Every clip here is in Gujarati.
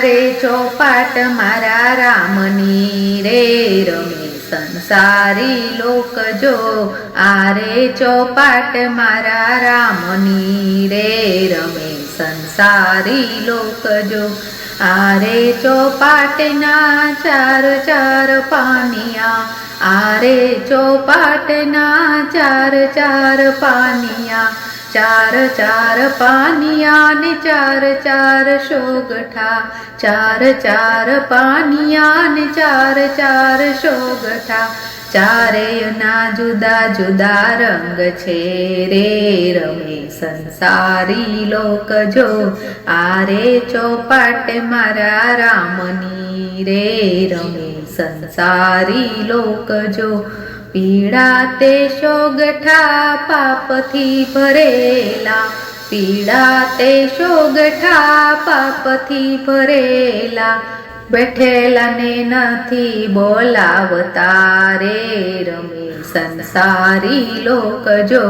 રે ચોપાટ મારા રામની રે રમે સંસારી લોક જો આરે ચોપાટ મારા રામની રે રમે સંસારી લોક જો આરે ચોપાટના ચાર ચાર પાનિયા આરે ચોપાટના ચાર ચાર પાનિયા ચાર ચાર પાનિયા ને ચાર ચાર શોગઠા ચાર ચાર પાનિયા ને ચાર ચાર શોગઠા ચારેયના જુદા જુદા રંગ છે રે રમે સંસારી લોક જો આરે ચોપાટ મારા રામની રે રમે સંસારી લોક જો પીળા તે શોગઠા પાપથી ભરેલા પીળા તે શોગઠા પાપથી ભરેલા બેઠેલા ને નથી બોલાવતા રે રમે સંસારી લોક જો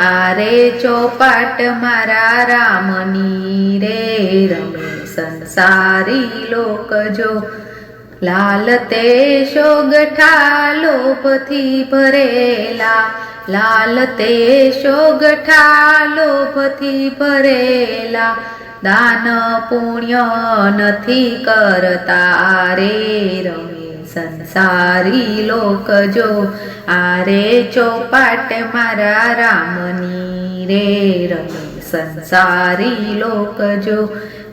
આરે ચોપાટ મારા રામની રે રમે સંસારી લોક જો લાલ તે શોગઠા લોભથી ભરેલા લાલ તે શોગઠા લોભથી ભરેલા દાન પુણ્ય નથી કરતા રે રમે સંસારી લોક જો આરે ચોપાટ મારા રામની રે રમે સંસારી લોક જો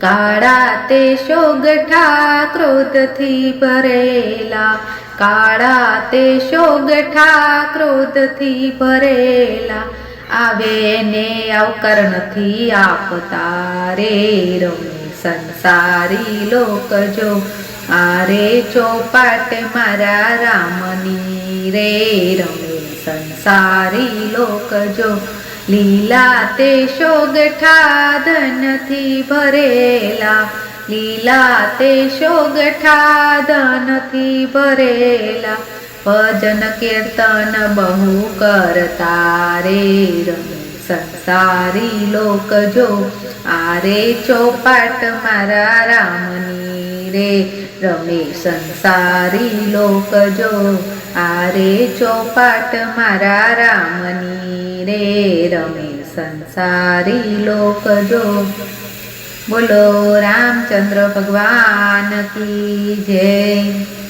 કાળા તે શોગઠા ક્રોધથી ભરેલા કાળા તે શોગઠા ક્રોધથી ભરેલા આવે ને આવકાર નથી આપતા રે રમે સંસારી લોક જો આરે ચોપાટ મારા રામની રે રમે સંસારી લોક જો લીલા તે શોગઠા ધનથી ભરેલા લીલા તે શોગઠા ધનથી ભરેલા ભજન કીર્તન બહુ કરતા રે રમે સંસારી લોક જો આરે ચોપાટ મારા રામની રે રમે સંસારી લોક જો આરે ચોપાટ મારા રામની રે રમે સંસારી લોક જો બોલો રામચંદ્ર ભગવાન કી જય।